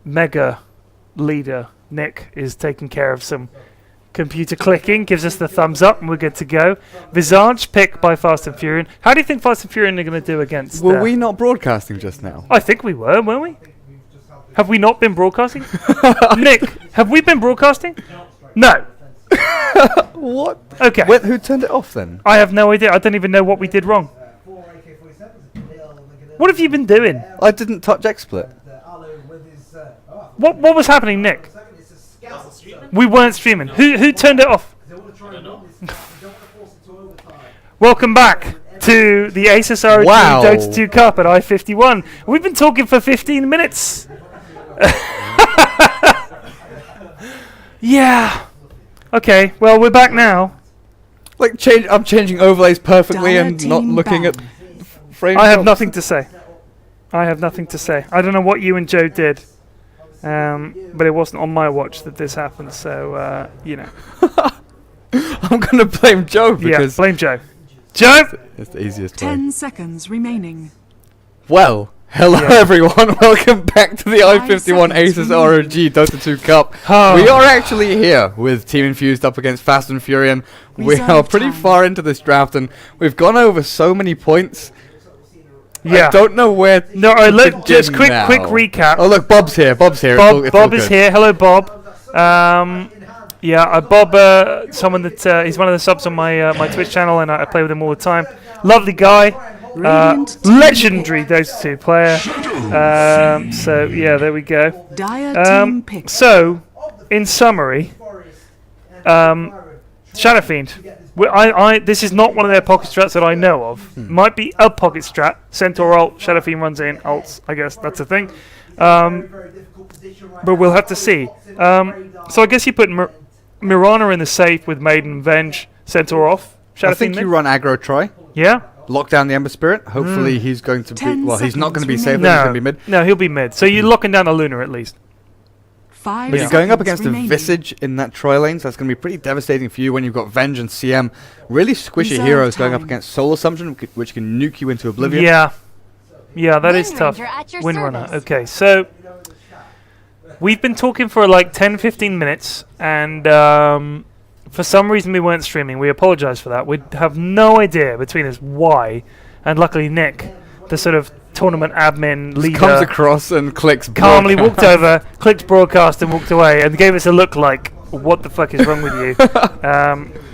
mega leader, Nick, is taking care of some computer clicking, gives us the thumbs up, and we're good to go. Visage pick by Fast and Furion. How do you think Fast and Furion are going to do against... Were we not broadcasting just now? I think we were, weren't we? Have we not been broadcasting? Nick, have we been broadcasting? No. What? Okay. Who turned it off then? I have no idea. I don't even know what we did wrong. What have you been doing? I didn't touch XSplit. What was happening, Nick? We weren't streaming. Who turned it off? Welcome back to the Asus ROG DotA 2 Cup at I-51. We've been talking for 15 minutes. Yeah. Okay, well, we're back now. Like, I'm changing overlays perfectly and not looking at frames. I have nothing to say. I don't know what you and Joe did. But it wasn't on my watch that this happened, so, you know. I'm going to blame Joe because... Yeah, blame Joe. Joe! It's the easiest way. 10 seconds remaining. Well, hello everyone. Welcome back to the I-51 Asus ROG DotA 2 Cup. We are actually here with Team Infused up against Fast and Furion. We are pretty far into this draft and we've gone over so many points. Yeah. I don't know where. No, look, just quick recap. Oh, look, Bob's here. Bob is here. Hello, Bob. Bob, someone that he's one of the subs on my Twitch channel, and I play with him all the time. Lovely guy, legendary Dota 2 player. So yeah, there we go. So, in summary, Shadow Fiend. This is not one of their pocket strats that I know of. Might be a pocket strat. Centaur ult, Shadow Fiend runs in, ults, I guess that's a thing. But we'll have to see. So I guess you put Mirana in the safe with Maiden and Venge, Centaur off. I think you run aggro try. Yeah? Lock down the Ember Spirit. Hopefully he's going to be... Well, he's not going to be safe. He's going to be mid. No, he'll be mid. So you're locking down the Luna at least. But you're going up against a Visage in that Troy lane, so that's going to be pretty devastating for you when you've got Venge and CM. Really squishy heroes going up against Soul Assumption, which can nuke you into oblivion. Yeah, that is tough. Windrunner. Okay, so we've been talking for like 10-15 minutes, and for some reason we weren't streaming. We apologize for that. We have no idea between us why, and luckily Nick, the sort of tournament admin leader, comes across and clicks calmly walked over, clicked broadcast and walked away and gave us a look like, what the fuck is wrong with you?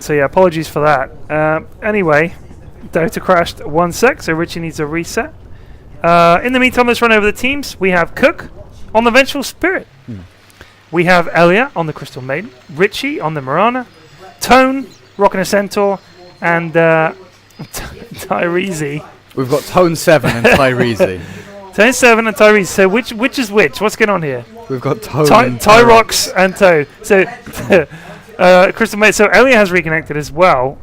So yeah, apologies for that. Anyway, Dota crashed 1 sec, so Richie needs a reset. In the meantime, let's run over the teams. We have Cook on the Vengeful Spirit. We have Elia on the Crystal Maiden, Richie on the Mirana, Tone rocking a Centaur, and Tyrese. We've got Tone 7 and Tyrese. Tone 7 and Tyrese. So which is which? What's going on here? We've got Tone Tyrox and Tone. So Crystal Maiden. So Elia has reconnected as well.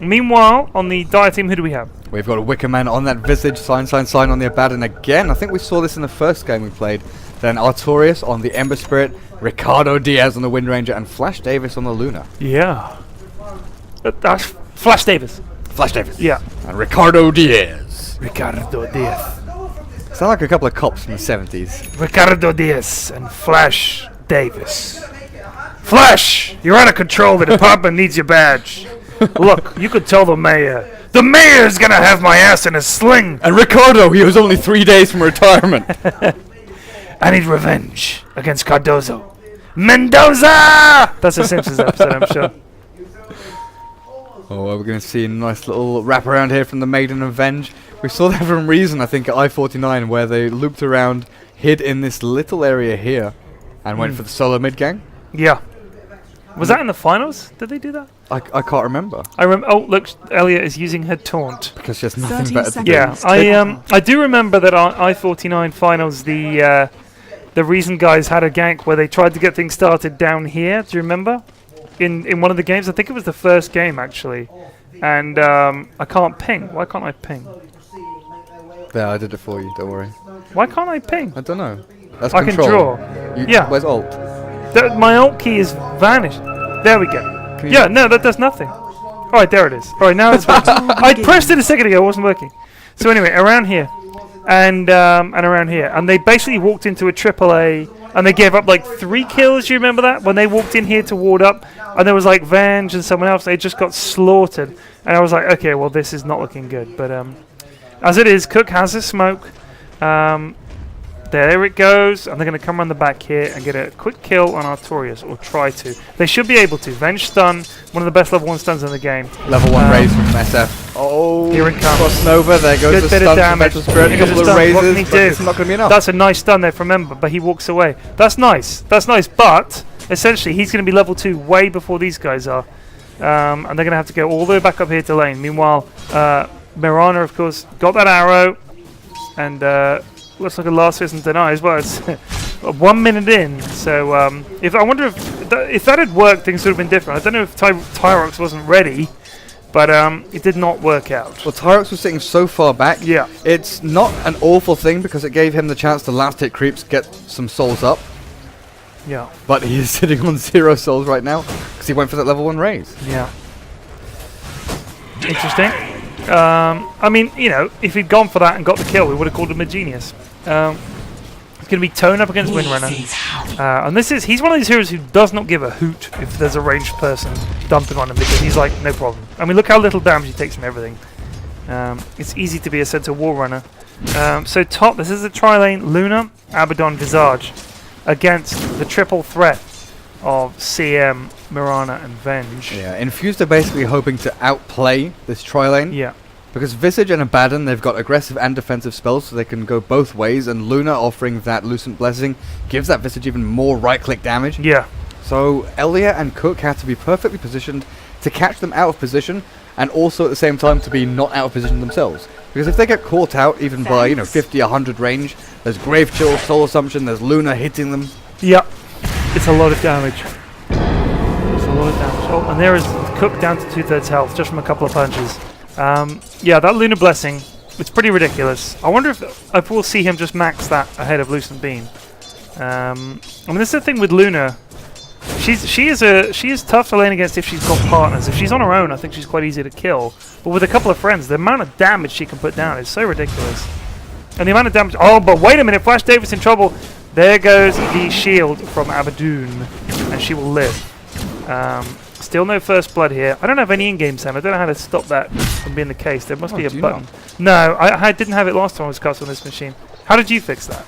Meanwhile, on the Dire team, who do we have? We've got a Wickerman on that Visage, sign on the Abaddon again. I think we saw this in the first game we played. Then Artorias on the Ember Spirit, Ricardo Diaz on the Wind Ranger, and Flash Davis on the Luna. Yeah. That's Flash Davis. Yeah. And Ricardo Diaz. Sound like a couple of cops from the 70s. Ricardo Diaz and Flash Davis. Flash! You're out of control. The department needs your badge. Look, you could tell the mayor. The mayor's gonna have my ass in a sling. And Ricardo, he was only 3 days from retirement. I need revenge against Cardozo. Mendoza! That's a Simpsons episode, I'm sure. Oh, well, we're going to see a nice little wraparound here from the Maiden and Venge. We saw that for a reason, I think, at I-49, where they looped around, hid in this little area here, and went for the solo mid gang. Yeah. Was that in the finals? Did they do that? I can't remember. I remember. Oh, look, Elliot is using her taunt. Because she has nothing better to do. Yeah, I do remember that on I-49 finals, the reason guys had a gank where they tried to get things started down here. Do you remember? In one of the games, I think it was the first game actually, and I can't ping. Why can't I ping? There, I did it for you. Don't worry. Why can't I ping? I don't know. That's I control. can draw. Yeah. Where's alt? My alt key is vanished. There we go. Yeah, no, that does nothing. All right, there it is. All right, now it's working. I pressed it a second ago. It wasn't working. So anyway, around here, and around here, and they basically walked into a AAA and they gave up like 3 kills. You remember that when they walked in here to ward up, and there was like Venge and someone else. They just got slaughtered, and I was like, okay, well this is not looking good. But as it is, Cook has his smoke. There it goes, and they're going to come around the back here and get a quick kill on Artorias, or try to. They should be able to. Venge stun, one of the best level 1 stuns in the game. Level 1 raise from SF. Oh, here it comes. Crossing over, there goes the bit stun of damage. from Spirit. A couple of raises, what can he but do? it's not going to be enough. That's a nice stun there from Ember, but he walks away. That's nice, but essentially he's going to be level 2 way before these guys are. And they're going to have to go all the way back up here to lane. Meanwhile, Mirana, of course, got that arrow, and looks like a last hit and deny as well. It's 1 minute in, so I wonder if that had worked, things would have been different. I don't know if Tyrox wasn't ready, but it did not work out. Well, Tyrox was sitting so far back. Yeah, it's not an awful thing because it gave him the chance to last hit creeps, get some souls up. Yeah, but he is sitting on 0 souls right now because he went for that level 1 raise. Yeah, interesting. I mean, you know, if he'd gone for that and got the kill, we would have called him a genius. It's going to be Tone up against Windrunner. And he's one of these heroes who does not give a hoot if there's a ranged person dumping on him, because he's like, no problem. I mean, look how little damage he takes from everything. It's easy to be a center wall runner. So top, this is the tri-lane, Luna, Abaddon, Visage, against the triple threat of CM, Mirana, and Venge. Yeah, Infused are basically hoping to outplay this tri-lane. Yeah. Because Visage and Abaddon, they've got aggressive and defensive spells, so they can go both ways, and Luna offering that Lucent Blessing gives that Visage even more right-click damage. Yeah. So Elia and Cook have to be perfectly positioned to catch them out of position, and also at the same time to be not out of position themselves. Because if they get caught out even by, 50, 100 range, there's Grave Chill, Soul Assumption, there's Luna hitting them. Yeah. It's a lot of damage. It's a lot of damage. Oh, and there is Cook down to 2/3 health just from a couple of punches. Yeah, that Lunar Blessing, it's pretty ridiculous. I wonder if we'll see him just max that ahead of Lucent Beam. I mean, this is the thing with Luna. She is tough to lane against if she's got partners. If she's on her own, I think she's quite easy to kill. But with a couple of friends, the amount of damage she can put down is so ridiculous. And the amount of damage... Oh, but wait a minute, Flash Davis in trouble. There goes the shield from Abaddon, and she will live. Still no first blood here. I don't have any in-game sound. I don't know how to stop that from being the case. There must be a button. No, I didn't have it last time I was cast on this machine. How did you fix that?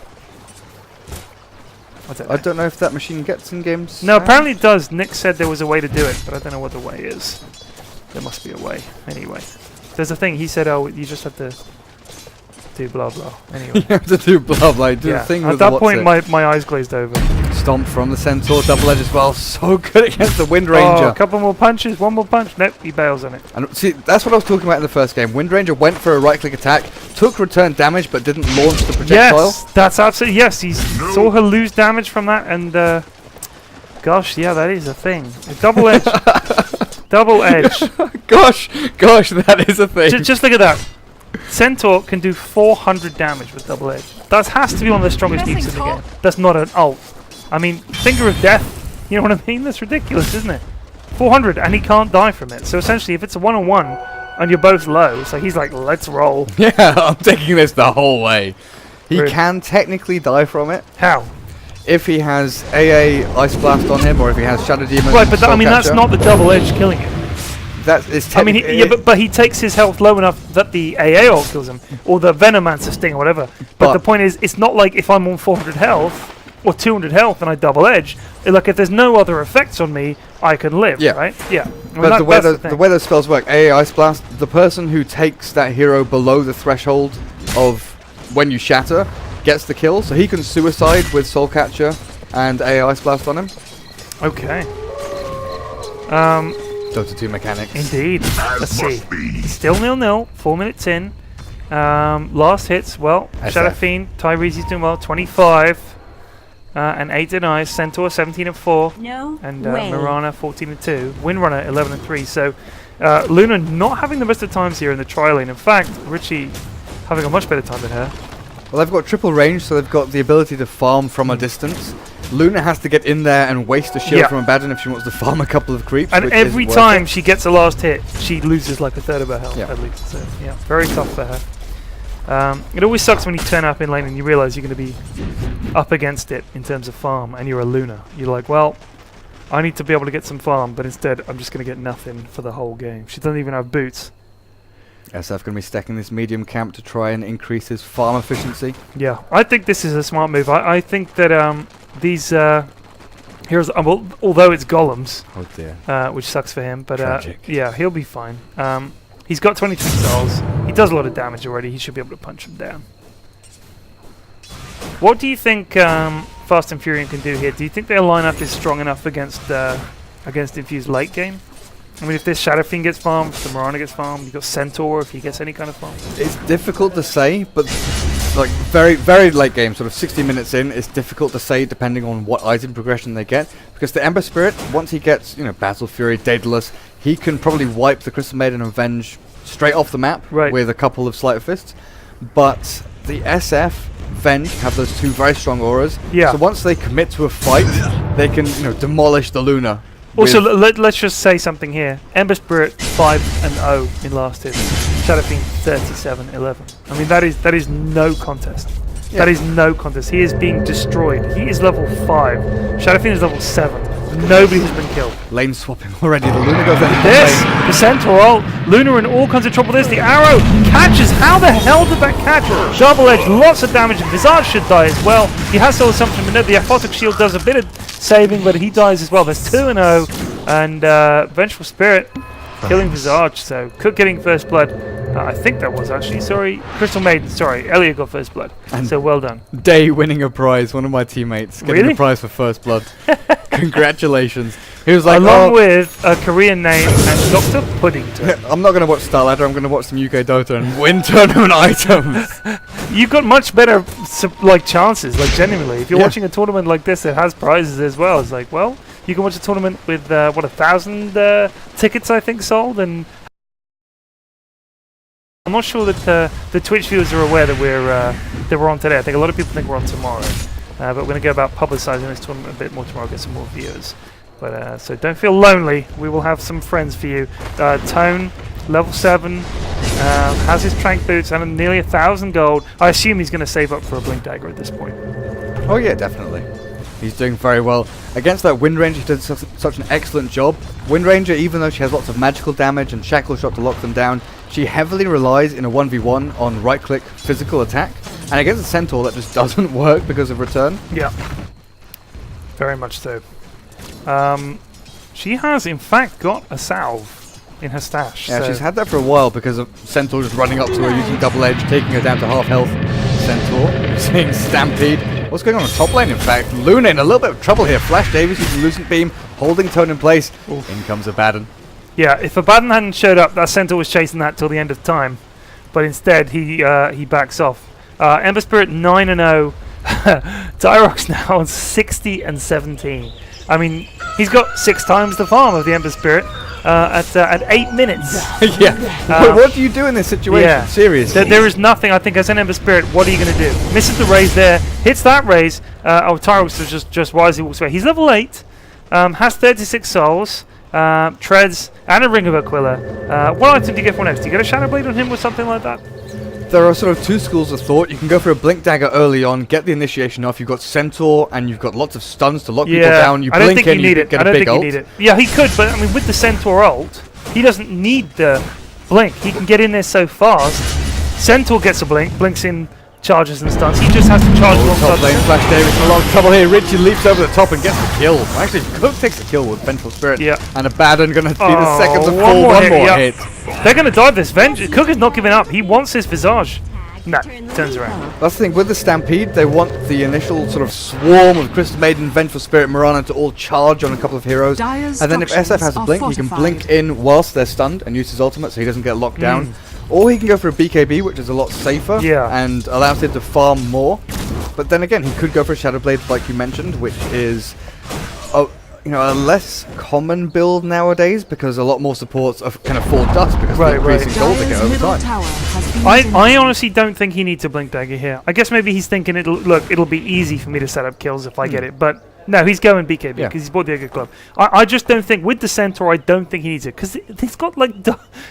I don't know if that machine gets in-game sound. No, apparently it does. Nick said there was a way to do it, but I don't know what the way is. There must be a way. Anyway. There's a thing. He said, oh, you just have to do blah blah. Anyway. You have to do blah blah. Do the thing at with that point, my eyes glazed over. Stomp from the Centaur, double edge as well. So good against the Wind Ranger. Oh, a couple more punches, one more punch. Nope, he bails on it. And see, that's what I was talking about in the first game. Wind Ranger went for a right-click attack, took return damage, but didn't launch the projectile. Yes, that's absolutely yes. He saw her lose damage from that, and gosh, yeah, that is a thing. A double edge, double edge. gosh, that is a thing. Just look at that. Centaur can do 400 damage with double edge. That has to be one of the strongest nukes in the game. That's not an ult. I mean, Finger of Death, you know what I mean? That's ridiculous, isn't it? 400, and he can't die from it. So essentially, if it's a one-on-one, and you're both low, so he's like, let's roll. Yeah, I'm taking this the whole way. He can technically die from it. How? If he has AA Ice Blast on him, or if he has Shadow Demon. Right, but I mean, that's not the double edge killing him. That is I mean, but he takes his health low enough that the AA ult kills him, or the Venomancer Sting, or whatever. But the point is, it's not like if I'm on 400 health, or 200 health and I double edge, like if there's no other effects on me, I can live, right? Yeah. I mean, but the way those spells work, AA Ice Blast, the person who takes that hero below the threshold of when you shatter gets the kill, so he can suicide with Soul Catcher and AA Ice Blast on him. Okay. Dota 2 mechanics. Indeed. Let's see. Still 0-0, 4 minutes in. Last hits, well, SF. Shadow Fiend, Tyrese's doing well, 25. And 8 denies, Centaur 17 and 4, and Mirana 14 and 2, Windrunner 11 and 3. So Luna not having the best of times here in the tri-lane. In fact, Richie having a much better time than her. Well, they've got triple range, so they've got the ability to farm from a distance. Luna has to get in there and waste a shield from Abaddon if she wants to farm a couple of creeps. And every time she gets a last hit, she loses like a third of her health at least. So yeah, very tough for her. It always sucks when you turn up in lane and you realise you're going to be up against it in terms of farm, and you're a Luna. You're like, well, I need to be able to get some farm, but instead I'm just going to get nothing for the whole game. She doesn't even have boots. SF going to be stacking this medium camp to try and increase his farm efficiency. Yeah, I think this is a smart move. I think that these heroes, although it's golems, Oh dear. which sucks for him, but Tragic. yeah, he'll be fine. He's got 23 souls. He does a lot of damage already. He should be able to punch him down. What do you think Fast and Furion can do here? Do you think their lineup is strong enough against Infused late game? I mean, if this Shadow Fiend gets farmed, if the Mirana gets farmed, you've got Centaur if he gets any kind of farm. It's difficult to say, but like very, very late game, sort of 60 minutes in, it's difficult to say depending on what item progression they get. Because the Ember Spirit, once he gets, Battle Fury, Daedalus, he can probably wipe the Crystal Maiden and Venge straight off the map with a couple of Sleight of Fists. But the SF, Venge have those two very strong auras. Yeah. So once they commit to a fight, they can, demolish the Luna. Also, let's just say something here. Ember Spirit 5-0 in last hit. Shadow Fiend 37-11. I mean, that is no contest. Yeah. That is no contest. He is being destroyed. He is level 5. Shadow Fiend is level 7. Nobody has been killed. Lane swapping already. The Luna goes into this. The Centaur ult. Luna in all kinds of trouble. There's the arrow. Catches. How the hell did that catch? Double edge. Lots of damage. Visage should die as well. He has Soul Assumption, but no, the Aphotic Shield does a bit of saving, but he dies as well. There's 2-0. And Vengeful Spirit killing Visage. So Cook getting first blood. I think that was actually, sorry, Crystal Maiden, sorry, Elliot got first blood. And so well done. Day winning a prize, one of my teammates getting a prize for first blood. Congratulations. He was like, along with a Korean name and Dr. Puddington. I'm not going to watch Starladder, I'm going to watch some UK Dota and win tournament items. You've got much better chances, genuinely. If you're watching a tournament like this that has prizes as well, it's like, well, you can watch a tournament with, 1,000 tickets, I think, sold, and I'm not sure that the Twitch viewers are aware that we're on today. I think a lot of people think we're on tomorrow, but we're going to go about publicising this tournament a bit more tomorrow, get some more viewers. But so don't feel lonely. We will have some friends for you. Tone, level 7, has his trank boots and nearly 1,000 gold. I assume he's going to save up for a blink dagger at this point. Oh yeah, definitely. He's doing very well. Against that Wind Ranger, he did such an excellent job. Wind Ranger, even though she has lots of magical damage and Shackle Shot to lock them down, she heavily relies in a 1v1 on right-click physical attack. And against the Centaur, that just doesn't work because of return. Yeah. Very much so. She has, in fact, got a salve in her stash. Yeah, she's had that for a while because of Centaur just running up to her using double edge, taking her down to half health. Centaur seeing Stampede. What's going on the top lane, in fact? Luna in a little bit of trouble here. Flash Davis using Lucent Beam, holding Tone in place. Oof. In comes Abaddon. Yeah, if Abaddon hadn't showed up, that Centaur was chasing that till the end of time. But instead, he backs off. Ember Spirit 9-0. Tyrox now on 60-17. I mean, he's got 6 times the farm of the Ember Spirit at 8 minutes. Yeah. What do you do in this situation? Yeah. Seriously. There is nothing, I think, as an Ember Spirit. What are you going to do? Misses the raise there, hits that raise. Tyrox is just wisely walks away. He's level 8, has 36 souls, treads, and a Ring of Aquila. What item do you get for next? Do you get a Shadow Blade on him or something like that? There are sort of 2 schools of thought. You can go for a Blink Dagger early on, get the initiation off. You've got Centaur, and you've got lots of stuns to lock people down. You blink in, you get a big ult. Yeah, he could, but I mean, with the Centaur ult, he doesn't need the blink. He can get in there so fast. Centaur gets a blink, blinks in, charges and stuns. He just has to charge alongside. Top lane, Flash Davis in a lot of trouble here. Richie leaps over the top and gets the kill. Actually, Cook takes the kill with Vengeful Spirit. Yeah. And Abaddon going to be the second to fall. One more hit. They're going to dive this. Cook is not giving up. He wants his Visage. No, turns around. That's the thing, with the Stampede, they want the initial sort of swarm of Crystal Maiden, Vengeful Spirit, Mirana to all charge on a couple of heroes. And then if SF has a blink, he can blink in whilst they're stunned and use his ultimate so he doesn't get locked down. Or he can go for a BKB, which is a lot safer and allows him to farm more. But then again, he could go for a Shadow Blade, like you mentioned, which is a less common build nowadays because a lot more supports can afford dust because of the increasing gold they get over time. I honestly don't think he needs a Blink Dagger here. I guess maybe he's thinking it'll be easy for me to set up kills if I get it, but No, he's going BKB Yeah. because he's bought the Edgar Club. I just don't think with the Centaur, I don't think he needs it because he's got like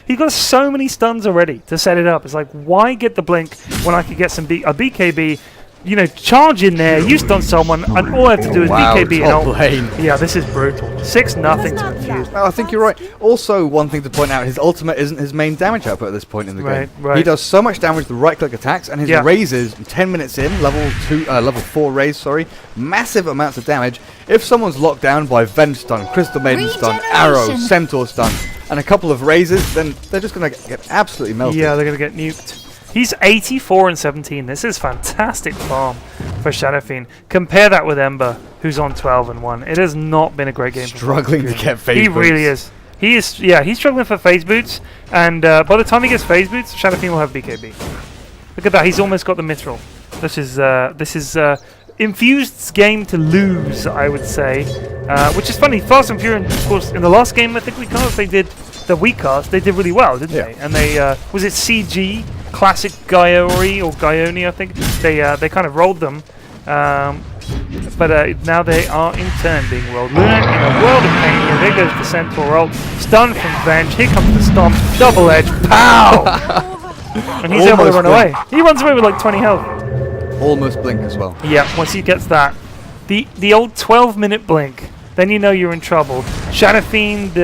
he's got so many stuns already to set it up. It's like, why get the blink when I could get some a BKB? You know, charge in there, you stun someone, and all I have to do is BKB and top ult. lane. Yeah, this is brutal. 6-0 to Infused. No, I think you're right. Also, one thing to point out, his ultimate isn't his main damage output at this point in the game. Right. He does so much damage with right-click attacks, and his raises, 10 minutes in, level 4 raise, sorry, massive amounts of damage. If someone's locked down by Venge stun, Crystal Maiden stun, Arrow, Centaur stun, and a couple of raises, then they're just going to get absolutely melted. Yeah, they're going to get nuked. He's 84 and 17. This is fantastic farm for Shadow Fiend. Compare that with Ember, who's on 12 and 1. It has not been a great game. Struggling to get phase boots. He really is. He is. Yeah, he's struggling for phase boots, and by the time he gets phase boots, Shadow Fiend will have BKB. Look at that. He's almost got the mithril. This is Infused's game to lose, I would say. Which is funny. Fast and Furion, of course, in the last game I think we cast, they did really well, didn't they? And they was it CG Classic Gaiori or Gaioni, I think. They kind of rolled them, but now they are in turn being rolled. Luna in a world of pain here. There goes the Centaur ult. Stun from Venge. Here comes the stomp. Double edge. Pow! And he's able to run away. He runs away with like 20 health. Almost blink as well. Yeah, once he gets that. The old 12-minute blink. Then you know you're in trouble. Shadow Fiend,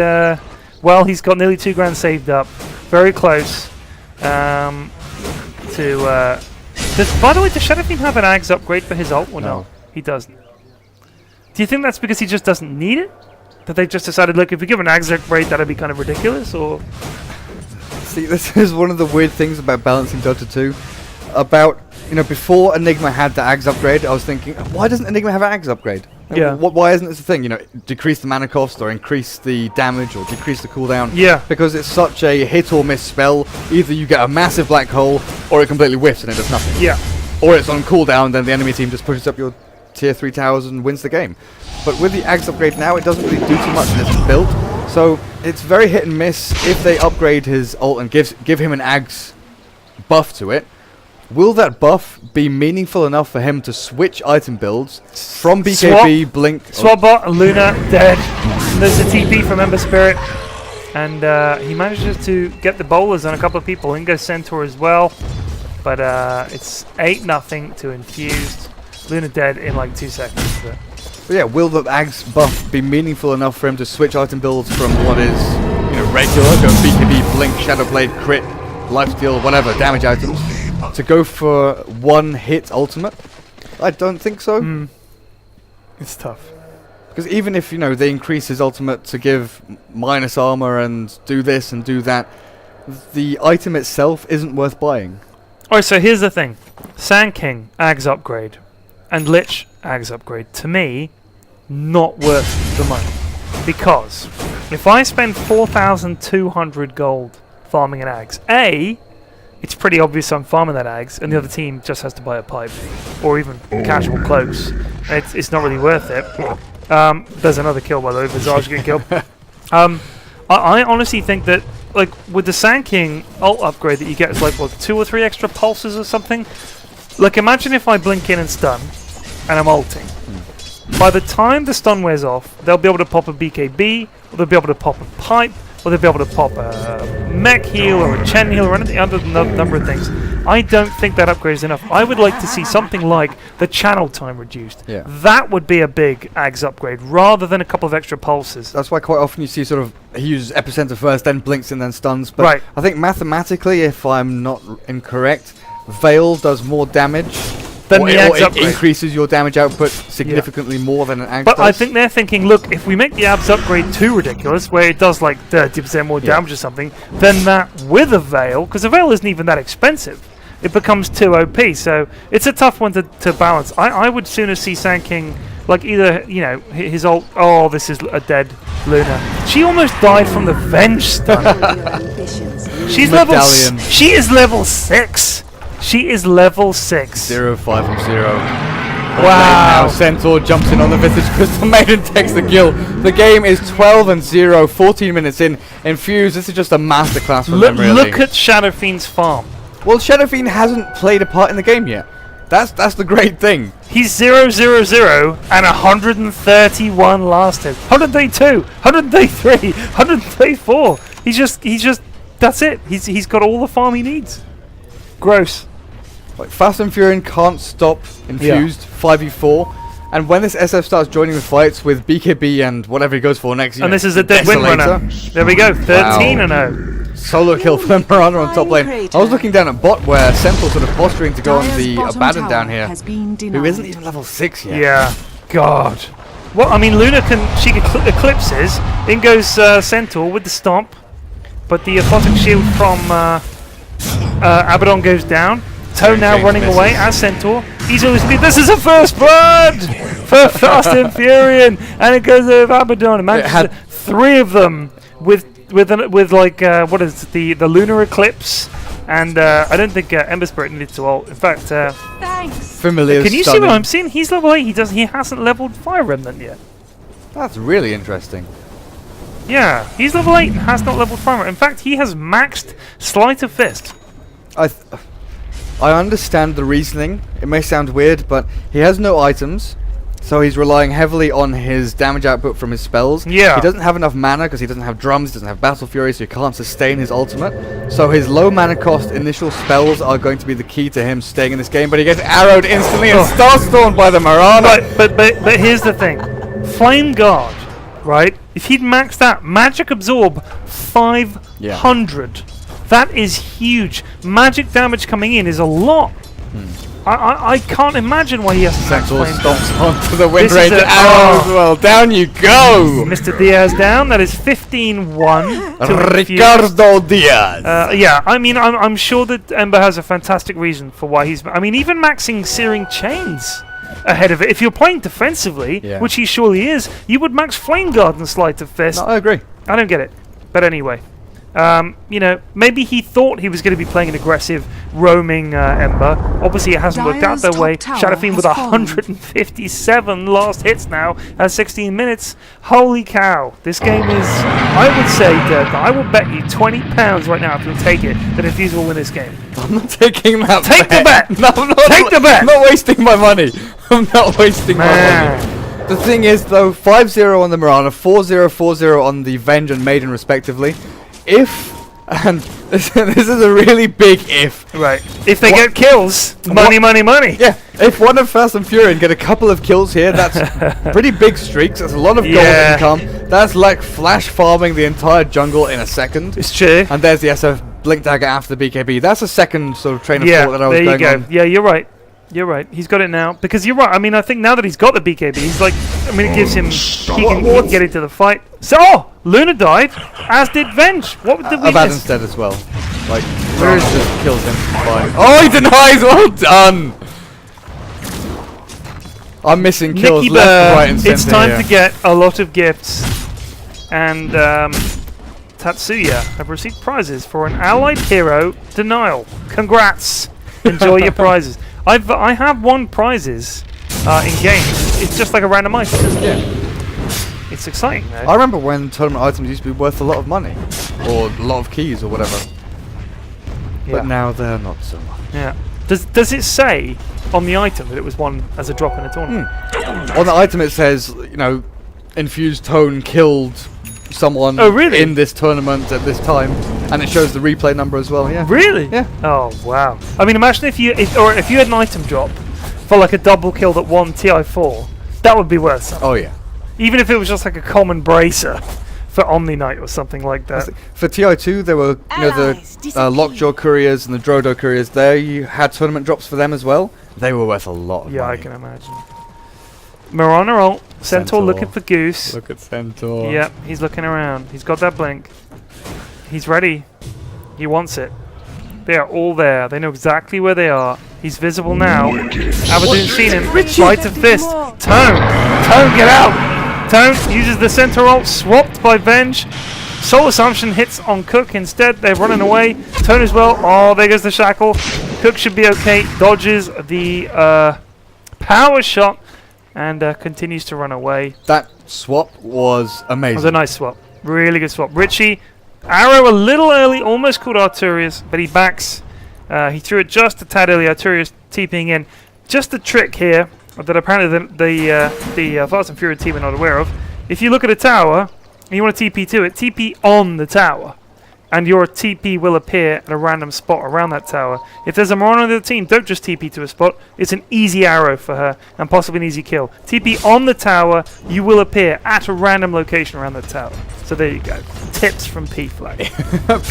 well, he's got nearly 2 grand saved up. Very close. By the way, does Shadow Fiend have an Ags upgrade for his ult or no? He doesn't. Do you think that's because he just doesn't need it? That they've just decided, look, if we give an Ags upgrade, that'd be kind of ridiculous, or? See, this is one of the weird things about balancing Dota 2. About, before Enigma had the Ags upgrade, I was thinking, why doesn't Enigma have an Ags upgrade? Yeah. Why isn't this a thing? Decrease the mana cost or increase the damage or decrease the cooldown. Yeah. Because it's such a hit or miss spell. Either you get a massive black hole or it completely whiffs and it does nothing. Yeah. Or it's on cooldown, then the enemy team just pushes up your tier 3 towers and wins the game. But with the Ags upgrade now, it doesn't really do too much and it's built. So it's very hit and miss. If they upgrade his ult and give him an Ags buff to it, will that buff be meaningful enough for him to switch item builds from BKB, Blink... Swap bot, Luna, dead. There's a TP from Ember Spirit. And he manages to get the bowlers on a couple of people. In goes Centaur as well. But it's 8-0 to Infused. Luna dead in like 2 seconds. But yeah, will the Ags buff be meaningful enough for him to switch item builds from what is regular, go BKB, Blink, Shadow Blade, Crit, Lifesteal, whatever, damage items, to go for one hit ultimate? I don't think so. It's tough. Because even if, they increase his ultimate to give minus armor and do this and do that, the item itself isn't worth buying. Alright, so here's the thing. Sand King, Ags upgrade. And Lich, Ags upgrade. To me, not worth the money. Because if I spend 4,200 gold farming an Ags, it's pretty obvious I'm farming that Ags, and the other team just has to buy a pipe, or even casual cloaks. It's not really worth it. There's another kill, by the way. Visage getting killed. I honestly think that, like, with the Sand King ult upgrade that you get, is like, what, 2 or 3 extra pulses or something? Like, imagine if I blink in and stun, and I'm ulting. By the time the stun wears off, they'll be able to pop a BKB, or they'll be able to pop a pipe, or they'll be able to pop a mech heal or a Chen heal or anything, other number of things. I don't think that upgrade is enough. I would like to see something like the channel time reduced. Yeah. That would be a big Ags upgrade, rather than a couple of extra pulses. That's why quite often you see sort of, he uses Epicenter first, then blinks and then stuns. But right. I think mathematically, if I'm not incorrect, Veil does more damage. Then or the Ags upgrade increases your damage output significantly more than an Ags But does. I think they're thinking, look, if we make the Ags upgrade too ridiculous, where it does like 30% more damage or something, then that with a Veil, because a Veil isn't even that expensive, it becomes too OP. So it's a tough one to balance. I would sooner see Sand King, like either, his ult... Oh, this is a dead Luna. She almost died from the Venge stun. She's Medallion. She is level 6. She is level 6. 0, 5 from 0. Wow. Now Centaur jumps in on the Visage Crystal Maiden takes the kill. The game is 12-0, 14 minutes in. Infused, this is just a masterclass from them, really. Look at Shadow Fiend's farm. Well, Shadow Fiend hasn't played a part in the game yet. That's the great thing. He's 0-0-0 and 131 last hit. 132, 133, 134. He's just. That's it. He's got all the farm he needs. Gross. Like Fast and Furion can't stop Infused 5v4. And when this SF starts joining the fights with BKB and whatever he goes for next, and this is a dead win runner. There we go, 13-0. Solo kill for Miranda on top lane. I was looking down at bot where Sentinel's sort of posturing to go on the Abaddon down here, who isn't even level 6 yet. Yeah, God. Well, I mean, Luna she eclipses, in goes Centaur with the stomp, but the Aphotic Shield from Abaddon goes down. Tone now running away as Centaur. He's always this is a first blood for Fast and Furion, and it goes to Abaddon. Imagine 3 of them with like what is it, the lunar eclipse, and I don't think Ember Spirit needed to ult. In fact, thanks. Familiar. Can you see what I'm seeing? He's level 8. He hasn't leveled Fire Remnant yet. That's really interesting. Yeah, he's level 8 and has not leveled Fire Remnant. In fact, he has maxed Sleight of Fist. I understand the reasoning. It may sound weird, but he has no items, so he's relying heavily on his damage output from his spells. Yeah. He doesn't have enough mana because he doesn't have drums, he doesn't have Battle Fury, so he can't sustain his ultimate. So his low mana cost initial spells are going to be the key to him staying in this game, but he gets arrowed instantly and Starstormed by the Mirana. But here's the thing. Flame Guard, right? If he'd maxed that, Magic Absorb 500. That is huge. Magic damage coming in is a lot. I can't imagine why he has to max flame. Stomps onto the Wind Ranger arrow as well. Down you go! Mr. Diaz down. That is 15-1 to Ricardo Diaz. Yeah, I mean, I'm sure that Ember has a fantastic reason for why he's... I mean, even maxing Searing Chains ahead of it. If you're playing defensively, which he surely is, you would max Flame Guard and Sleight of Fist. No, I agree. I don't get it. But anyway... you know, maybe he thought he was going to be playing an aggressive roaming Ember. Obviously, it hasn't worked out that way. Shadow Fiend with 157 last hits now at 16 minutes. Holy cow. This game is, I would say, Dirk, I will bet you £20 right now if you'll take it that Infused will win this game. I'm not taking that Take the bet! No, I'm not. Take the bet! I'm not wasting my money. I'm not wasting my money. The thing is, though, 5-0 on the Mirana, 4-0, 4-0 on the Venge and Maiden, respectively. If, and this is a really big if. Right. If they get kills, money. Yeah. If one of Fast and Furion get a couple of kills here, that's pretty big streaks. That's a lot of gold income. That's like flash farming the entire jungle in a second. It's true. And there's the SF Blink Dagger after the BKB. That's a second sort of train of thought that I was going on. There you go. Yeah, you're right. You're right. He's got it now. Because you're right. I mean, I think now that he's got the BKB, he's like... I mean, it gives him... He can get into the fight. So, Luna died, as did Venge. What did we Abaddon's miss? dead as well. Like, Mirage just kills him. Fine. Oh, he denies! Well done! I'm missing kills Nicky left, right, and center. It's time to get a lot of gifts. And Tatsuya have received prizes for an allied hero denial. Congrats! Enjoy your prizes. I have won prizes in games. It's just like a random item. Yeah. It's exciting though. I remember when tournament items used to be worth a lot of money. Or a lot of keys or whatever. Yeah. But now they're not so much. Yeah. Does it say on the item that it was won as a drop in a tournament? On the item it says, you know, Infused Tone killed someone in this tournament at this time, and it shows the replay number as well. Yeah. Really? Yeah. Oh wow. I mean, imagine if you had an item drop for like a double kill that won TI4, that would be worth something. Oh yeah. Even if it was just like a common bracer for Omni Knight or something like that. For TI2, there were the Lockjaw Couriers and the Drodo Couriers. There you had tournament drops for them as well. They were worth a lot of money. I can imagine. Mirana ult. Centaur looking for Goose. Look at Centaur. Yep, he's looking around. He's got that blink. He's ready. He wants it. They are all there. They know exactly where they are. He's visible now. Abaddon's seen him. Sleight of Fist. Tone, get out! Tone uses the Centaur ult, swapped by Venge. Soul Assumption hits on Cook instead. They're running away. Tone as well. Oh, there goes the shackle. Cook should be okay. Dodges the power shot and continues to run away. That swap was amazing. It was a nice swap. Really good swap. Richie, arrow a little early, almost called Arturius, but he backs. He threw it just a tad early. Arturius TPing in. just a trick here that apparently the Fast and Furious team are not aware of. If you look at a tower and you want to TP to it, TP on the tower, and your TP will appear at a random spot around that tower. If there's a Moron on the team, don't just TP to a spot. It's an easy arrow for her and possibly an easy kill. TP on the tower, you will appear at a random location around that tower. So there you go. Tips from P-Flag.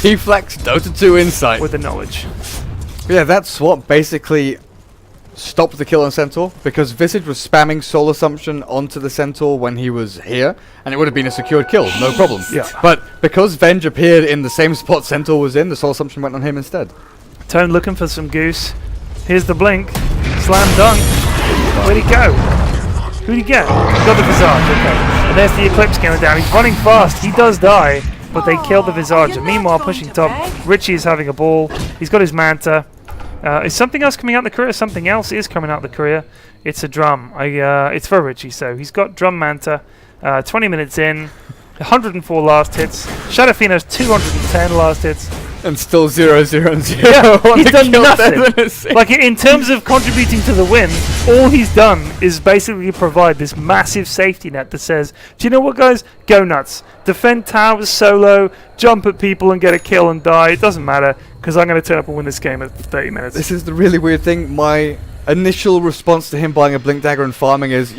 P-Flag's Dota 2 insight. With the knowledge. Yeah, that swap basically stopped the kill on Centaur because Visage was spamming Soul Assumption onto the Centaur when he was here, and it would have been a secured kill, no problem. Yeah. But because Venge appeared in the same spot Centaur was in, the Soul Assumption went on him instead. Tone looking for some goose. Here's the blink. Slam dunk. Where'd he go? Who'd he get? He got the Visage, okay. And there's the Eclipse going down. He's running fast. He does die, but they killed the Visage. And meanwhile, pushing top, Richie is having a ball. He's got his Manta. Is something else coming out the career? Something else is coming out the career. It's a drum. It's for Richie, so he's got drum Manta. 20 minutes in, 104 last hits. Shadow Fiend has 210 last hits. And still 0, 0, and 0. Yeah, he's done nothing. Nothing. Like, in terms of contributing to the win, all he's done is basically provide this massive safety net that says, do you know what, guys? Go nuts. Defend towers solo, jump at people and get a kill and die. It doesn't matter, because I'm going to turn up and win this game at 30 minutes. This is the really weird thing. My initial response to him buying a Blink Dagger and farming is,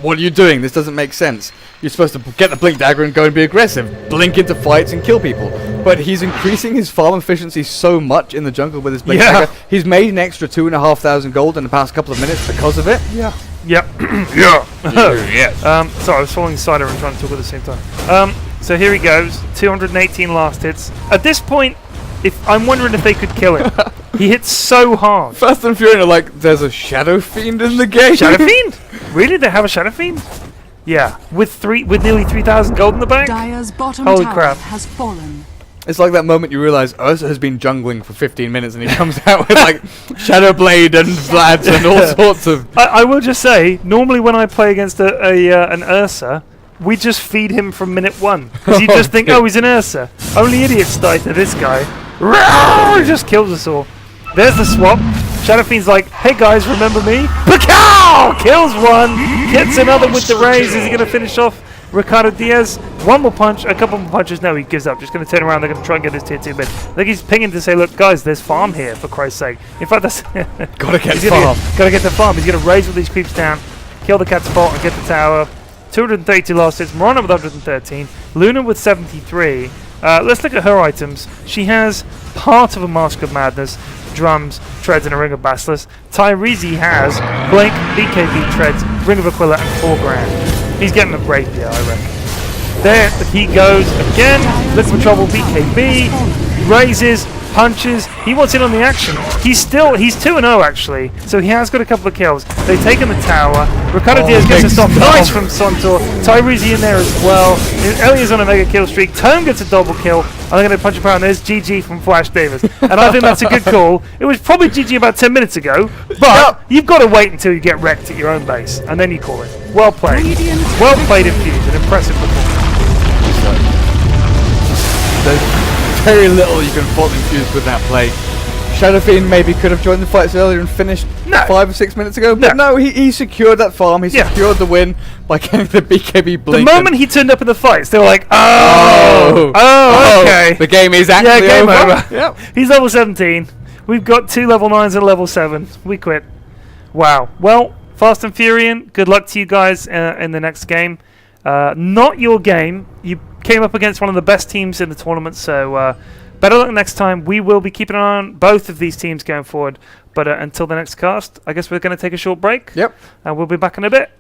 what are you doing? This doesn't make sense. You're supposed to get the Blink Dagger and go and be aggressive. Blink into fights and kill people. But he's increasing his farm efficiency so much in the jungle with his Blink Dagger. He's made an extra 2,500 gold in the past couple of minutes because of it. Yeah. Yep. Yeah. Yes. Sorry, I was following Cider and trying to talk at the same time. So here he goes. 218 last hits. At this point, I'm wondering if they could kill him. He hits so hard. Fast and Furion are like, there's a Shadow Fiend in the game. Shadow Fiend? Really? They have a Shadow Fiend? Yeah. With nearly 3,000 gold in the bank? Dire's bottom Holy tower crap. has fallen. It's like that moment you realise Ursa has been jungling for 15 minutes and he comes out with like Shadow Blade and Vlads and all sorts of... I will just say, normally when I play against an Ursa, we just feed him from minute 1. Because you just think, oh, he's an Ursa. Only idiots die to this guy. He just kills us all. There's the swap. Shadow Fiend's like, hey guys, remember me? Pacow! Kills one, gets another with the raise. Is he going to finish off Ricardo Diaz? One more punch, a couple more punches. No, he gives up. Just going to turn around. They're going to try and get this tier 2 bid. I think he's pinging to say, look, guys, there's farm here, for Christ's sake. In fact, that's... Gotta get farm. Gotta get the farm. He's going to raise all these creeps down, kill the cat spot, and get the tower. 232 last hits. Morana with 113. Luna with 73. Let's look at her items. She has part of a Mask of Madness, drums, treads, and a Ring of Basilisk. Tyrese has Blink, BKB, treads, Ring of Aquila, and 4 grand. He's getting a rapier, I reckon. There he goes again. Looking for trouble, BKB, raises, punches. He wants in on the action. He's 2-0 actually, so he has got a couple of kills. They've taken the tower. Ricardo Diaz gets a stop. Nice from Sontor. Tyrese in there as well. Elia's on a mega kill streak. Tone gets a double kill. I'm going to punch a power, and there's GG from Flash Davis. And I think that's a good call. It was probably GG about 10 minutes ago, but you've got to wait until you get wrecked at your own base, and then you call it. Well played. Well played, Infused. An impressive performance. There's very little you can fault Infused with that play. Shadow Fiend maybe could have joined the fights earlier and finished 5 or 6 minutes ago, but no, he secured that farm. He secured the win by getting the BKB blink. The moment he turned up in the fights, they were like, okay. The game is actually game over. Yep. He's level 17. We've got 2 level 9s and level 7. We quit. Wow. Well, Fast and Furion, good luck to you guys in the next game. Not your game. You came up against one of the best teams in the tournament, so better luck next time. We will be keeping an eye on both of these teams going forward. But until the next cast, I guess we're going to take a short break. Yep. And we'll be back in a bit.